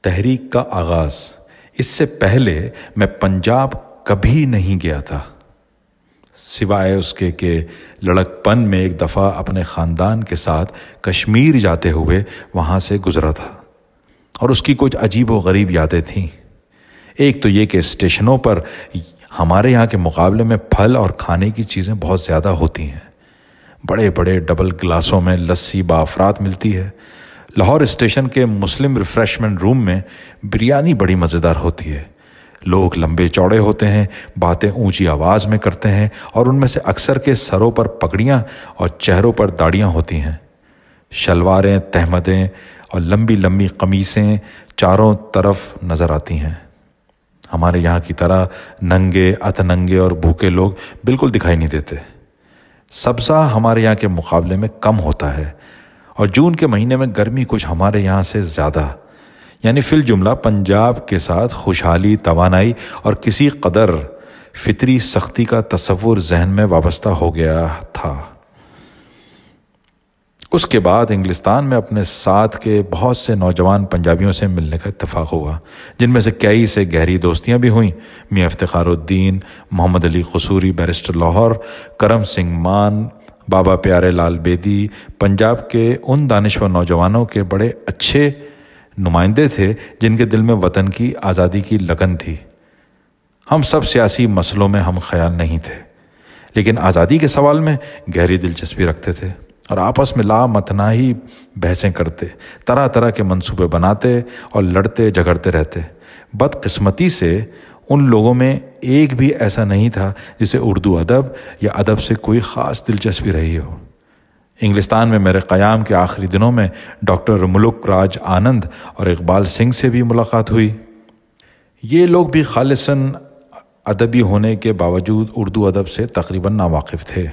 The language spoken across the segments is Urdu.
تحریک کا آغاز، اس سے پہلے میں پنجاب کبھی نہیں گیا تھا، سوائے اس کے کہ لڑکپن میں ایک دفعہ اپنے خاندان کے ساتھ کشمیر جاتے ہوئے وہاں سے گزرا تھا، اور اس کی کچھ عجیب و غریب یادیں تھیں۔ ایک تو یہ کہ اسٹیشنوں پر ہمارے یہاں کے مقابلے میں پھل اور کھانے کی چیزیں بہت زیادہ ہوتی ہیں۔ بڑے بڑے ڈبل گلاسوں میں لسی بافرات ملتی ہے۔ لاہور اسٹیشن کے مسلم ریفریشمنٹ روم میں بریانی بڑی مزیدار ہوتی ہے۔ لوگ لمبے چوڑے ہوتے ہیں، باتیں اونچی آواز میں کرتے ہیں، اور ان میں سے اکثر کے سروں پر پگڑیاں اور چہروں پر داڑیاں ہوتی ہیں۔ شلواریں، تہمدیں اور لمبی لمبی قمیصیں چاروں طرف نظر آتی ہیں۔ ہمارے یہاں کی طرح ننگے، ات ننگے اور بھوکے لوگ بالکل دکھائی نہیں دیتے۔ سبزہ ہمارے یہاں کے مقابلے میں کم ہوتا ہے، اور جون کے مہینے میں گرمی کچھ ہمارے یہاں سے زیادہ، یعنی فی الجملہ پنجاب کے ساتھ خوشحالی، توانائی اور کسی قدر فطری سختی کا تصور ذہن میں وابستہ ہو گیا تھا۔ اس کے بعد انگلستان میں اپنے ساتھ کے بہت سے نوجوان پنجابیوں سے ملنے کا اتفاق ہوا، جن میں سے کئی سے گہری دوستیاں بھی ہوئیں۔ میاں افتخار الدین، محمد علی قصوری بیرسٹر لاہور، کرم سنگھ مان، بابا پیارے لال بیدی پنجاب کے ان دانشور نوجوانوں کے بڑے اچھے نمائندے تھے جن کے دل میں وطن کی آزادی کی لگن تھی۔ ہم سب سیاسی مسئلوں میں ہم خیال نہیں تھے، لیکن آزادی کے سوال میں گہری دلچسپی رکھتے تھے، اور آپس میں لامتناہی بحثیں کرتے، طرح طرح کے منصوبے بناتے اور لڑتے جھگڑتے رہتے۔ بدقسمتی سے ان لوگوں میں ایک بھی ایسا نہیں تھا جسے اردو ادب یا ادب سے کوئی خاص دلچسپی رہی ہو۔ انگلستان میں میرے قیام کے آخری دنوں میں ڈاکٹر ملک راج آنند اور اقبال سنگھ سے بھی ملاقات ہوئی۔ یہ لوگ بھی خالصاً ادبی ہونے کے باوجود اردو ادب سے تقریباً ناواقف تھے۔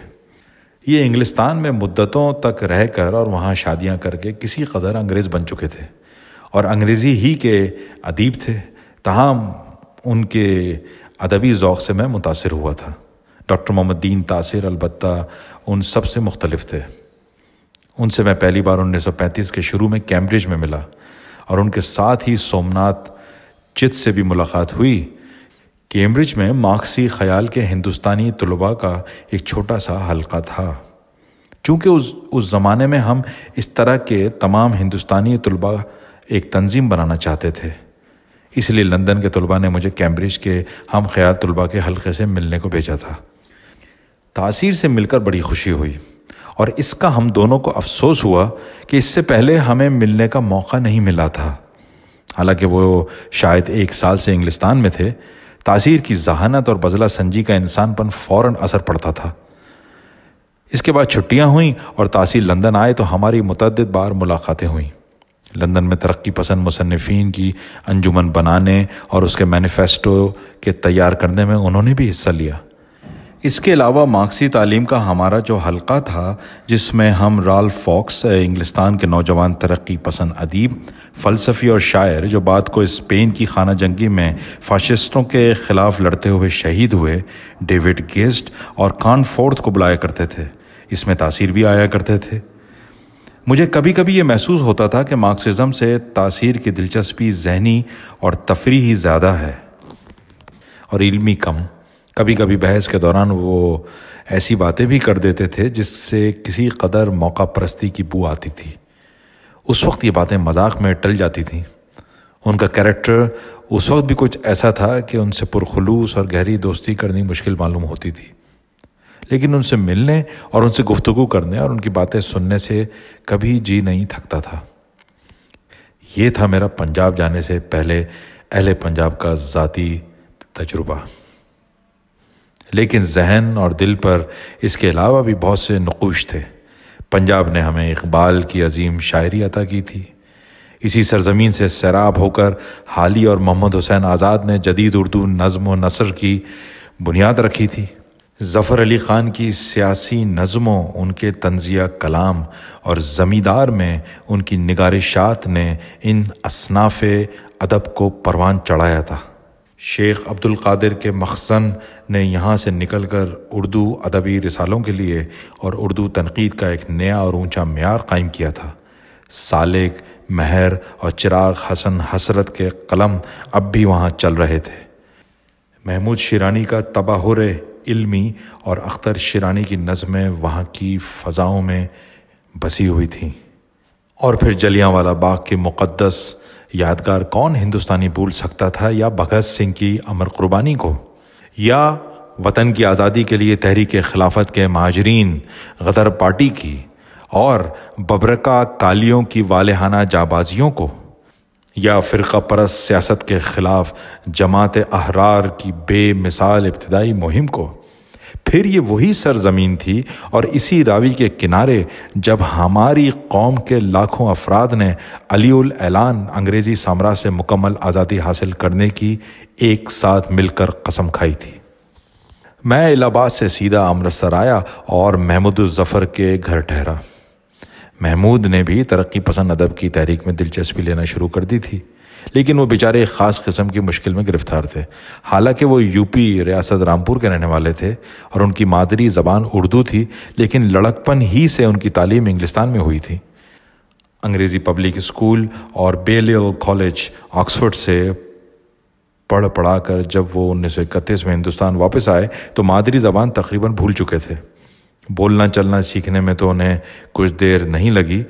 یہ انگلستان میں مدتوں تک رہ کر اور وہاں شادیاں کر کے کسی قدر انگریز بن چکے تھے، اور انگریزی ہی کے ادیب تھے، تاہم ان کے ادبی ذوق سے میں متاثر ہوا تھا۔ ڈاکٹر محمد دین تاثر البتہ ان سب سے مختلف تھے۔ ان سے میں پہلی بار 1935 کے شروع میں کیمبرج میں ملا، اور ان کے ساتھ ہی سومناتھ چت سے بھی ملاقات ہوئی۔ کیمبرج میں مارکسی خیال کے ہندوستانی طلباء کا ایک چھوٹا سا حلقہ تھا۔ چونکہ اس زمانے میں ہم اس طرح کے تمام ہندوستانی طلباء ایک تنظیم بنانا چاہتے تھے، اس لیے لندن کے طلباء نے مجھے کیمبرج کے ہم خیال طلباء کے حلقے سے ملنے کو بھیجا تھا۔ تاثیر سے مل کر بڑی خوشی ہوئی، اور اس کا ہم دونوں کو افسوس ہوا کہ اس سے پہلے ہمیں ملنے کا موقع نہیں ملا تھا۔ حالانکہ وہ شاید 1 سال سے انگلستان میں تھے، تاثیر کی ذہانت اور بزلہ سنجی کا انسان پن فوراً اثر پڑتا تھا۔ اس کے بعد چھٹیاں ہوئیں اور تاثیر لندن آئے تو ہماری متعدد بار ملاقاتیں ہوئیں۔ لندن میں ترقی پسند مصنفین کی انجمن بنانے اور اس کے مینیفیسٹو کے تیار کرنے میں انہوں نے بھی حصہ لیا۔ اس کے علاوہ مارکسی تعلیم کا ہمارا جو حلقہ تھا، جس میں ہم رالف فاکس، انگلستان کے نوجوان ترقی پسند ادیب، فلسفی اور شاعر جو بعد کو اسپین کی خانہ جنگی میں فاشسٹوں کے خلاف لڑتے ہوئے شہید ہوئے، ڈیوڈ گیسٹ اور کان فورتھ کو بلایا کرتے تھے، اس میں تاثیر بھی آیا کرتے تھے۔ مجھے کبھی کبھی یہ محسوس ہوتا تھا کہ مارکسزم سے تاثیر کی دلچسپی ذہنی اور تفریحی زیادہ ہے اور علمی کم۔ کبھی کبھی بحث کے دوران وہ ایسی باتیں بھی کر دیتے تھے جس سے کسی قدر موقع پرستی کی بو آتی تھی۔ اس وقت یہ باتیں مذاق میں ٹل جاتی تھیں۔ ان کا کیریکٹر اس وقت بھی کچھ ایسا تھا کہ ان سے پرخلوص اور گہری دوستی کرنی مشکل معلوم ہوتی تھی، لیکن ان سے ملنے اور ان سے گفتگو کرنے اور ان کی باتیں سننے سے کبھی جی نہیں تھکتا تھا۔ یہ تھا میرا پنجاب جانے سے پہلے اہل پنجاب کا ذاتی تجربہ، لیکن ذہن اور دل پر اس کے علاوہ بھی بہت سے نقوش تھے۔ پنجاب نے ہمیں اقبال کی عظیم شاعری عطا کی تھی۔ اسی سرزمین سے سیراب ہو کر حالی اور محمد حسین آزاد نے جدید اردو نظم و نثر کی بنیاد رکھی تھی۔ ظفر علی خان کی سیاسی نظموں، ان کے طنزیہ کلام اور زمیندار میں ان کی نگارشات نے ان اصناف ادب کو پروان چڑھایا تھا۔ شیخ عبد القادر کے مخزن نے یہاں سے نکل کر اردو ادبی رسالوں کے لیے اور اردو تنقید کا ایک نیا اور اونچا معیار قائم کیا تھا۔ سالک، مہر اور چراغ حسن حسرت کے قلم اب بھی وہاں چل رہے تھے۔ محمود شیرانی کا تباہر علمی اور اختر شیرانی کی نظمیں وہاں کی فضاؤں میں بسی ہوئی تھیں۔ اور پھر جلیانوالہ باغ کی مقدس یادگار کون ہندوستانی بھول سکتا تھا، یا بھگت سنگھ کی امر قربانی کو، یا وطن کی آزادی کے لیے تحریک خلافت کے مہاجرین غدر پارٹی کی اور ببرکہ کالیوں کی والہانہ جانبازیوں کو، یا فرقہ پرست سیاست کے خلاف جماعت احرار کی بے مثال ابتدائی مہم کو۔ پھر یہ وہی سرزمین تھی اور اسی راوی کے کنارے جب ہماری قوم کے لاکھوں افراد نے علی الاعلان انگریزی سامراج سے مکمل آزادی حاصل کرنے کی ایک ساتھ مل کر قسم کھائی تھی۔ میں الہ آباد سے سیدھا امرتسر آیا اور محمود الظفر کے گھر ٹھہرا۔ محمود نے بھی ترقی پسند ادب کی تحریک میں دلچسپی لینا شروع کر دی تھی، لیکن وہ بیچارے ایک خاص قسم کی مشکل میں گرفتار تھے۔ حالانکہ وہ یوپی ریاست رامپور کے رہنے والے تھے اور ان کی مادری زبان اردو تھی، لیکن لڑکپن ہی سے ان کی تعلیم انگلستان میں ہوئی تھی۔ انگریزی پبلک اسکول اور بیلیل کالج آکسفورڈ سے پڑھا کر جب وہ 1931 میں ہندوستان واپس آئے تو مادری زبان تقریباً بھول چکے تھے۔ بولنا چلنا سیکھنے میں تو انہیں کچھ دیر نہیں لگی،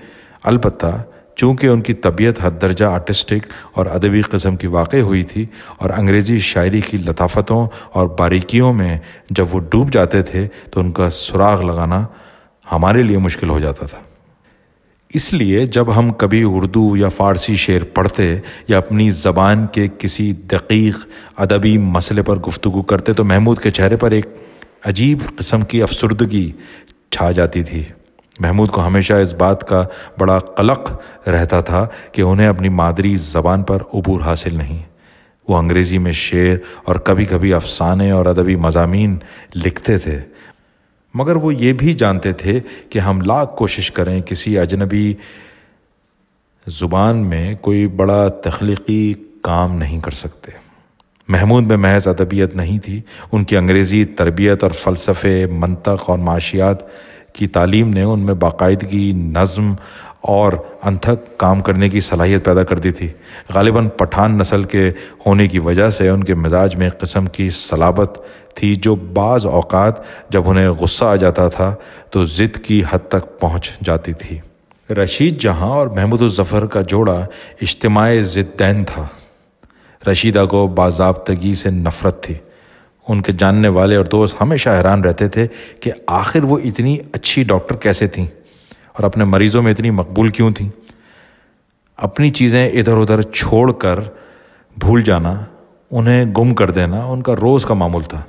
البتہ چونکہ ان کی طبیعت حد درجہ آرٹسٹک اور ادبی قسم کی واقع ہوئی تھی اور انگریزی شاعری کی لطافتوں اور باریکیوں میں جب وہ ڈوب جاتے تھے تو ان کا سراغ لگانا ہمارے لیے مشکل ہو جاتا تھا۔ اس لیے جب ہم کبھی اردو یا فارسی شعر پڑھتے یا اپنی زبان کے کسی دقیق ادبی مسئلے پر گفتگو کرتے تو محمود کے چہرے پر ایک عجیب قسم کی افسردگی چھا جاتی تھی۔ محمود کو ہمیشہ اس بات کا بڑا قلق رہتا تھا کہ انہیں اپنی مادری زبان پر عبور حاصل نہیں۔ وہ انگریزی میں شعر اور کبھی کبھی افسانے اور ادبی مضامین لکھتے تھے، مگر وہ یہ بھی جانتے تھے کہ ہم لاکھ کوشش کریں کسی اجنبی زبان میں کوئی بڑا تخلیقی کام نہیں کر سکتے۔ محمود میں محض ادبیت نہیں تھی، ان کی انگریزی تربیت اور فلسفے، منطق اور معاشیات کی تعلیم نے ان میں باقاعدگی، نظم اور انتھک کام کرنے کی صلاحیت پیدا کر دی تھی۔ غالباً پٹھان نسل کے ہونے کی وجہ سے ان کے مزاج میں ایک قسم کی صلابت تھی جو بعض اوقات جب انہیں غصہ آ جاتا تھا تو ضد کی حد تک پہنچ جاتی تھی۔ رشید جہاں اور محمود الظفر کا جوڑا اجتماع ضدین تھا۔ رشیدہ کو باضابطگی سے نفرت تھی۔ ان کے جاننے والے اور دوست ہمیشہ حیران رہتے تھے کہ آخر وہ اتنی اچھی ڈاکٹر کیسے تھیں اور اپنے مریضوں میں اتنی مقبول کیوں تھیں۔ اپنی چیزیں ادھر ادھر چھوڑ کر بھول جانا، انہیں گم کر دینا ان کا روز کا معمول تھا۔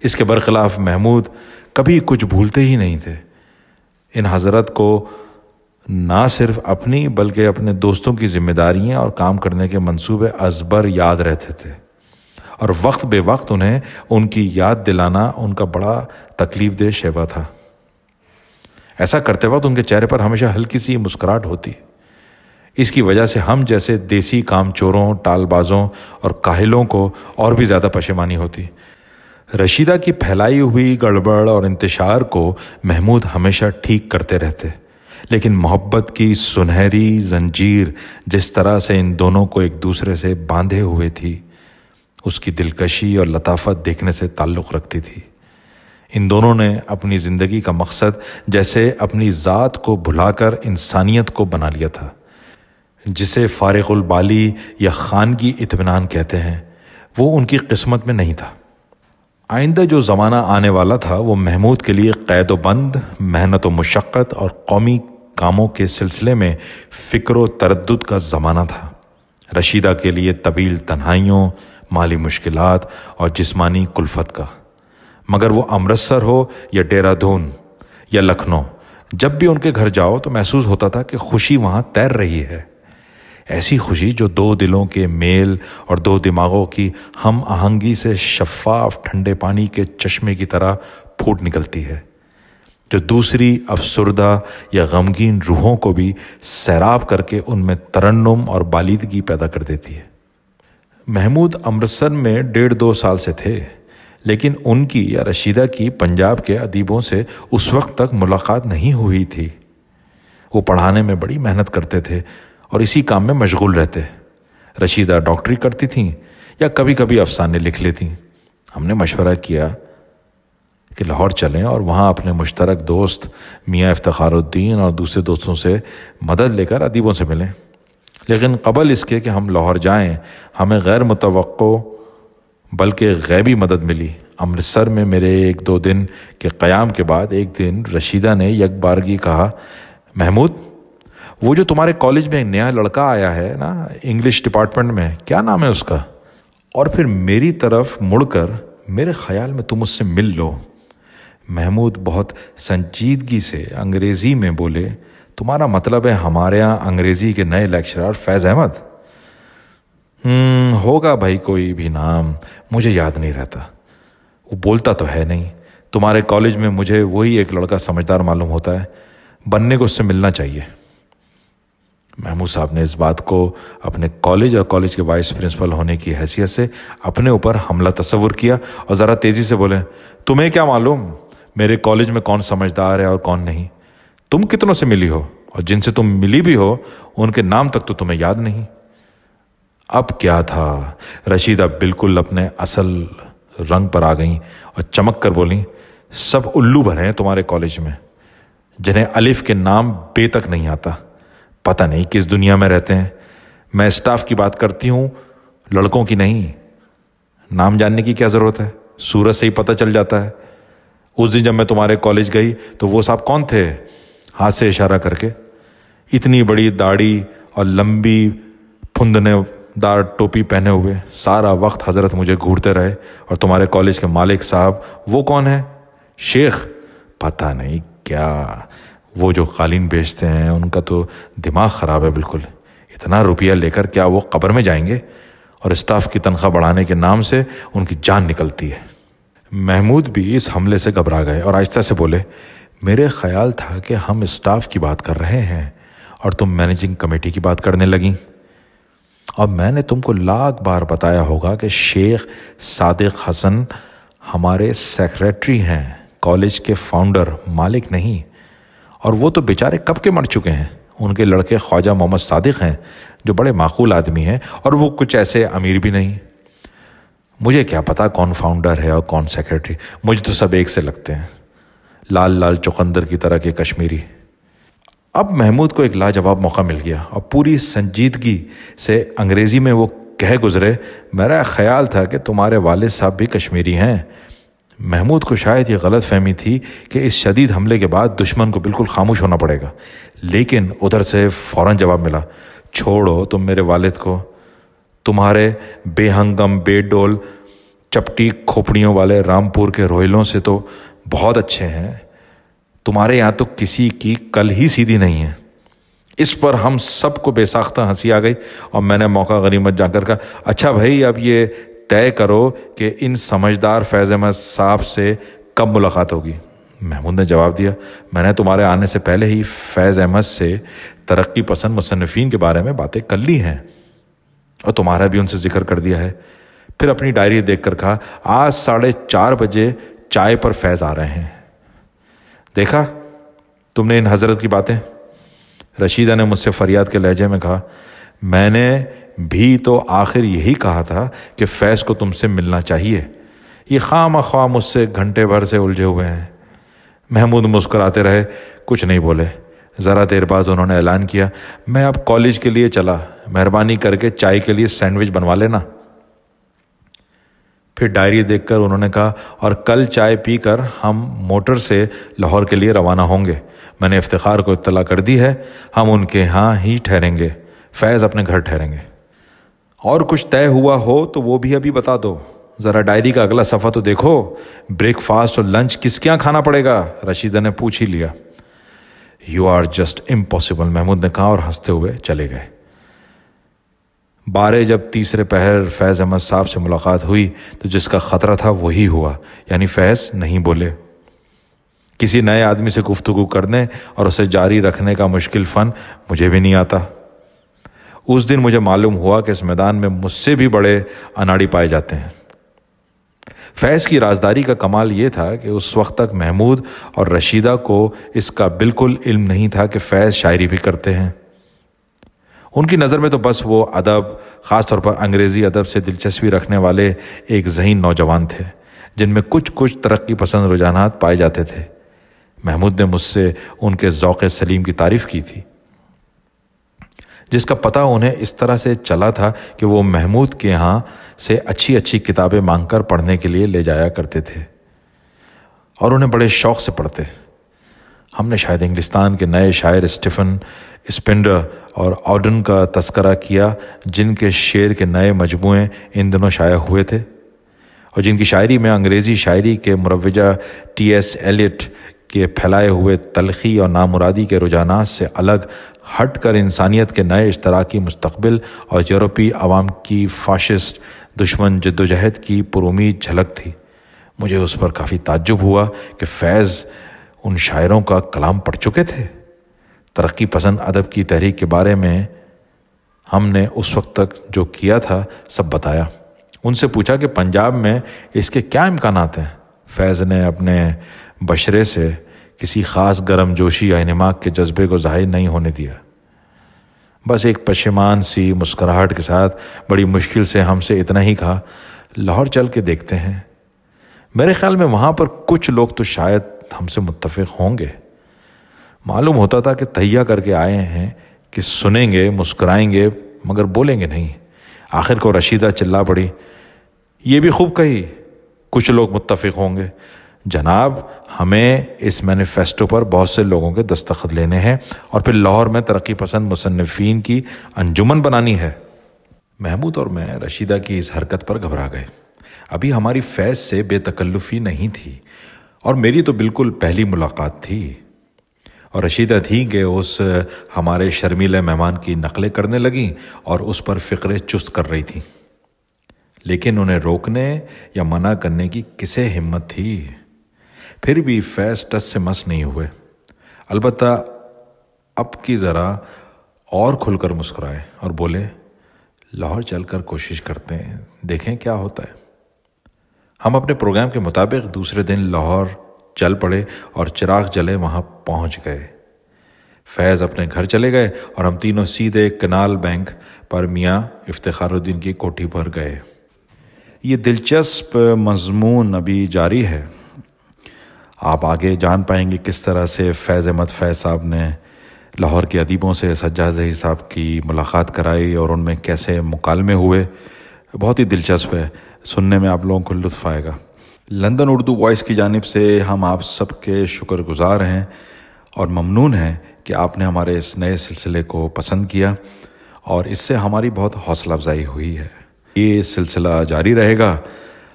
اس کے برخلاف محمود کبھی کچھ بھولتے ہی نہیں تھے۔ ان حضرت کو نہ صرف اپنی بلکہ اپنے دوستوں کی ذمہ داریاں اور کام کرنے کے منصوبے ازبر یاد رہتے تھے، اور وقت بے وقت انہیں ان کی یاد دلانا ان کا بڑا تکلیف دہ شیوا تھا۔ ایسا کرتے وقت ان کے چہرے پر ہمیشہ ہلکی سی مسکراہٹ ہوتی۔ اس کی وجہ سے ہم جیسے دیسی کام چوروں، ٹال بازوں اور کاہلوں کو اور بھی زیادہ پشیمانی ہوتی۔ رشیدہ کی پھیلائی ہوئی گڑبڑ اور انتشار کو محمود ہمیشہ ٹھیک کرتے رہتے، لیکن محبت کی سنہری زنجیر جس طرح سے ان دونوں کو ایک دوسرے سے باندھے ہوئے تھی، اس کی دلکشی اور لطافت دیکھنے سے تعلق رکھتی تھی۔ ان دونوں نے اپنی زندگی کا مقصد جیسے اپنی ذات کو بھلا کر انسانیت کو بنا لیا تھا، جسے فارغ البالی یا خانگی اطمینان کہتے ہیں، وہ ان کی قسمت میں نہیں تھا۔ آئندہ جو زمانہ آنے والا تھا وہ محمود کے لیے قید و بند، محنت و مشقت اور قومی کاموں کے سلسلے میں فکر و تردد کا زمانہ تھا۔ رشیدہ کے لیے طویل تنہائیوں، مالی مشکلات اور جسمانی کلفت کا۔ مگر وہ امرتسر ہو یا دہرادون یا لکھنؤ، جب بھی ان کے گھر جاؤ تو محسوس ہوتا تھا کہ خوشی وہاں تیر رہی ہے، ایسی خوشی جو دو دلوں کے میل اور دو دماغوں کی ہم آہنگی سے شفاف ٹھنڈے پانی کے چشمے کی طرح پھوٹ نکلتی ہے، جو دوسری افسردہ یا غمگین روحوں کو بھی سیراب کر کے ان میں ترنم اور بالیدگی پیدا کر دیتی ہے۔ محمود امرتسر میں 1.5-2 سال سے تھے، لیکن ان کی یا رشیدہ کی پنجاب کے ادیبوں سے اس وقت تک ملاقات نہیں ہوئی تھی۔ وہ پڑھانے میں بڑی محنت کرتے تھے اور اسی کام میں مشغول رہتے۔ رشیدہ ڈاکٹری کرتی تھیں یا کبھی کبھی افسانے لکھ لیتیں۔ ہم نے مشورہ کیا کہ لاہور چلیں اور وہاں اپنے مشترک دوست میاں افتخار الدین اور دوسرے دوستوں سے مدد لے کر ادیبوں سے ملیں، لیکن قبل اس کے کہ ہم لاہور جائیں ہمیں غیر متوقع بلکہ غیبی مدد ملی۔ امرتسر میں میرے 1-2 دن کے قیام کے بعد ایک دن رشیدہ نے یک بارگی کہا، محمود وہ جو تمہارے کالج میں ایک نیا لڑکا آیا ہے نا انگلش ڈپارٹمنٹ میں، کیا نام ہے اس کا؟ اور پھر میری طرف مڑ کر میرے خیال میں تم اس سے مل لو۔ محمود بہت سنجیدگی سے انگریزی میں بولے، تمہارا مطلب ہے ہمارے ہاں انگریزی کے نئے لیکچرر فیض احمد؟ ہوگا بھائی کوئی بھی نام، مجھے یاد نہیں رہتا، وہ بولتا تو ہے نہیں۔ تمہارے کالج میں مجھے وہی ایک لڑکا سمجھدار معلوم ہوتا ہے، بننے کو اس سے ملنا چاہیے۔ محمود صاحب نے اس بات کو اپنے کالج اور کالج کے وائس پرنسپل ہونے کی حیثیت سے اپنے اوپر حملہ تصور کیا اور ذرا تیزی سے بولے، تمہیں کیا معلوم میرے کالج میں کون سمجھدار ہے اور کون نہیں؟ تم کتنوں سے ملی ہو اور جن سے تم ملی بھی ہو ان کے نام تک تو تمہیں یاد نہیں۔ اب کیا تھا؟ رشیدہ بالکل اپنے اصل رنگ پر آ گئیں اور چمک کر بولیں، سب الو بھرے ہیں تمہارے کالج میں جنہیں الف کے نام بے تک نہیں آتا، پتہ نہیں کس دنیا میں رہتے ہیں۔ میں اسٹاف کی بات کرتی ہوں، لڑکوں کی نہیں۔ نام جاننے کی کیا ضرورت ہے، صورت سے ہی پتہ چل جاتا ہے۔ اس دن جب میں تمہارے کالج گئی تو وہ صاحب کون تھے؟ ہاتھ سے اشارہ کر کے، اتنی بڑی داڑھی اور لمبی پھندنے دار ٹوپی پہنے ہوئے، سارا وقت حضرت مجھے گھورتے رہے۔ اور تمہارے کالج کے مالک صاحب وہ کون ہیں؟ شیخ؟ پتہ نہیں کیا، وہ جو قالین بیچتے ہیں ان کا تو دماغ خراب ہے بالکل۔ اتنا روپیہ لے کر کیا وہ قبر میں جائیں گے؟ اور اسٹاف کی تنخواہ بڑھانے کے نام سے ان کی جان نکلتی ہے۔ محمود بھی اس حملے سے گھبرا گئے اور آہستہ سے بولے، میرے خیال تھا کہ ہم اسٹاف کی بات کر رہے ہیں اور تم مینیجنگ کمیٹی کی بات کرنے لگیں۔ اور میں نے تم کو لاکھ بار بتایا ہوگا کہ شیخ صادق حسن ہمارے سیکریٹری ہیں، کالج کے فاؤنڈر، مالک نہیں۔ اور وہ تو بیچارے کب کے مر چکے ہیں۔ ان کے لڑکے خواجہ محمد صادق ہیں جو بڑے معقول آدمی ہیں، اور وہ کچھ ایسے امیر بھی نہیں۔ مجھے کیا پتا کون فاؤنڈر ہے اور کون سیکریٹری، مجھے تو سب ایک سے لگتے ہیں، لال لال چقندر کی طرح کے کشمیری۔ اب محمود کو ایک لاجواب موقع مل گیا اور پوری سنجیدگی سے انگریزی میں وہ کہہ گزرے، میرا خیال تھا کہ تمہارے والد صاحب بھی کشمیری ہیں۔ محمود کو شاید یہ غلط فہمی تھی کہ اس شدید حملے کے بعد دشمن کو بالکل خاموش ہونا پڑے گا، لیکن ادھر سے فوراً جواب ملا، چھوڑو تم میرے والد کو، تمہارے بے ہنگم بے ڈول چپٹی کھوپڑیوں والے رامپور کے روہیلوں سے تو بہت اچھے ہیں، تمہارے یہاں تو کسی کی کل ہی سیدھی نہیں ہے۔ اس پر ہم سب کو بے ساختہ ہنسی آ گئی اور میں نے موقع غنیمت جا کر کہا، اچھا بھائی اب یہ طے کرو کہ ان سمجھدار فیض احمد صاحب سے کب ملاقات ہوگی۔ محمود نے جواب دیا، میں نے تمہارے آنے سے پہلے ہی فیض احمد سے ترقی پسند مصنفین کے بارے میں باتیں کر لی ہیں اور تمہارا بھی ان سے ذکر کر دیا ہے۔ پھر اپنی ڈائری دیکھ کر کہا، آج 4:30 بجے چائے پر فیض آ رہے ہیں۔ دیکھا تم نے ان حضرت کی باتیں؟ رشیدہ نے مجھ سے فریاد کے لہجے میں کہا، میں نے بھی تو آخر یہی کہا تھا کہ فیض کو تم سے ملنا چاہیے، یہ خواہ مخواہ مجھ سے گھنٹے بھر سے الجھے ہوئے ہیں۔ محمود مسکراتے رہے، کچھ نہیں بولے۔ ذرا دیر بعد انہوں نے اعلان کیا، میں اب کالج کے لیے چلا، مہربانی کر کے چائے کے لیے سینڈوچ بنوا لینا۔ پھر ڈائری دیکھ کر انہوں نے کہا، اور کل چائے پی کر ہم موٹر سے لاہور کے لیے روانہ ہوں گے۔ میں نے افتخار کو اطلاع کر دی ہے، ہم ان کے ہاں ہی ٹھہریں گے، فیض اپنے گھر ٹھہریں گے۔ اور کچھ طے ہوا ہو تو وہ بھی ابھی بتا دو، ذرا ڈائری کا اگلا صفحہ تو دیکھو، بریک فاسٹ اور لنچ کس کے یہاں کھانا پڑے گا؟ رشیدہ نے پوچھ ہی لیا۔ You are just impossible, Mahmood نے کہا اور ہنستے ہوئے چلے گئے۔ 12 جب تیسرے پہر فیض احمد صاحب سے ملاقات ہوئی تو جس کا خطرہ تھا وہی ہوا، یعنی فیض نہیں بولے۔ کسی نئے آدمی سے گفتگو کرنے اور اسے جاری رکھنے کا مشکل فن مجھے بھی نہیں آتا۔ اس دن مجھے معلوم ہوا کہ اس میدان میں مجھ سے بھی بڑے اناڑی پائے جاتے ہیں۔ فیض کی رازداری کا کمال یہ تھا کہ اس وقت تک محمود اور رشیدہ کو اس کا بالکل علم نہیں تھا کہ فیض شاعری بھی کرتے ہیں۔ ان کی نظر میں تو بس وہ ادب، خاص طور پر انگریزی ادب سے دلچسپی رکھنے والے ایک ذہین نوجوان تھے جن میں کچھ ترقی پسند رجحانات پائے جاتے تھے۔ محمود نے مجھ سے ان کے ذوق سلیم کی تعریف کی تھی، جس کا پتہ انہیں اس طرح سے چلا تھا کہ وہ محمود کے ہاں سے اچھی کتابیں مانگ کر پڑھنے کے لیے لے جایا کرتے تھے اور انہیں بڑے شوق سے پڑھتے۔ ہم نے شاید انگلستان کے نئے شاعر اسٹیفن اسپینڈر اور آڈن کا تذکرہ کیا، جن کے شعر کے نئے مجموعے ان دنوں شائع ہوئے تھے اور جن کی شاعری میں انگریزی شاعری کے مروجہ ٹی ایس ایلیٹ کے پھیلائے ہوئے تلخی اور نامرادی کے رجحانات سے الگ ہٹ کر انسانیت کے نئے اشتراکی مستقبل اور یورپی عوام کی فاشسٹ دشمن جدوجہد کی پرامید جھلک تھی۔ مجھے اس پر کافی تعجب ہوا کہ فیض ان شاعروں کا کلام پڑھ چکے تھے۔ ترقی پسند ادب کی تحریک کے بارے میں ہم نے اس وقت تک جو کیا تھا سب بتایا۔ ان سے پوچھا کہ پنجاب میں اس کے کیا امکانات ہیں۔ فیض نے اپنے بشرے سے کسی خاص گرم جوشی یا انہماک کے جذبے کو ظاہر نہیں ہونے دیا، بس ایک پشیمان سی مسکراہٹ کے ساتھ بڑی مشکل سے ہم سے اتنا ہی کہا، لاہور چل کے دیکھتے ہیں۔ میرے خیال میں وہاں پر کچھ لوگ تو شاید ہم سے متفق ہوں گے۔ معلوم ہوتا تھا کہ تہیہ کر کے آئے ہیں کہ سنیں گے، مسکرائیں گے، مگر بولیں گے نہیں۔ آخر کو رشیدہ چلا پڑی، یہ بھی خوب کہی، کچھ لوگ متفق ہوں گے۔ جناب، ہمیں اس مینیفیسٹو پر بہت سے لوگوں کے دستخط لینے ہیں اور پھر لاہور میں ترقی پسند مصنفین کی انجمن بنانی ہے۔ محمود اور میں رشیدہ کی اس حرکت پر گھبرا گئے۔ ابھی ہماری فیض سے بے تکلفی نہیں تھی اور میری تو بالکل پہلی ملاقات تھی، اور رشیدہ تھی کہ اس ہمارے شرمیلے مہمان کی نقلیں کرنے لگیں اور اس پر فقرے چست کر رہی تھیں، لیکن انہیں روکنے یا منع کرنے کی کسے ہمت تھی؟ پھر بھی فیض ٹس سے مس نہیں ہوئے، البتہ اب کی ذرا اور کھل کر مسکرائے اور بولے، لاہور چل کر کوشش کرتے ہیں، دیکھیں کیا ہوتا ہے۔ ہم اپنے پروگرام کے مطابق دوسرے دن لاہور چل پڑے اور چراغ جلے وہاں پہنچ گئے۔ فیض اپنے گھر چلے گئے اور ہم تینوں سیدھے کنال بینک پر میاں افتخار الدین کی کوٹھی پر گئے۔ یہ دلچسپ مضمون ابھی جاری ہے، آپ آگے جان پائیں گے کس طرح سے فیض احمد فیض صاحب نے لاہور کے ادیبوں سے سجاد ظہیر صاحب کی ملاقات کرائی اور ان میں کیسے مکالمے ہوئے۔ بہت ہی دلچسپ ہے، سننے میں آپ لوگوں کو لطف آئے گا۔ لندن اردو وائس کی جانب سے ہم آپ سب کے شکر گزار ہیں اور ممنون ہیں کہ آپ نے ہمارے اس نئے سلسلے کو پسند کیا اور اس سے ہماری بہت حوصلہ افزائی ہوئی ہے۔ یہ سلسلہ جاری رہے گا۔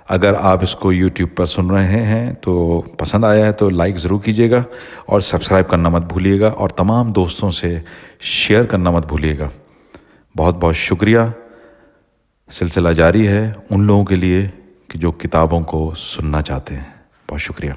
اگر آپ اس کو یوٹیوب پر سن رہے ہیں تو پسند آیا ہے تو لائک ضرور کیجیے گا اور سبسکرائب کرنا مت بھولیے گا اور تمام دوستوں سے شیئر کرنا مت بھولیے گا۔ بہت بہت شکریہ۔ سلسلہ جاری ہے ان لوگوں کے لیے کہ جو کتابوں کو سننا چاہتے ہیں۔ بہت شکریہ۔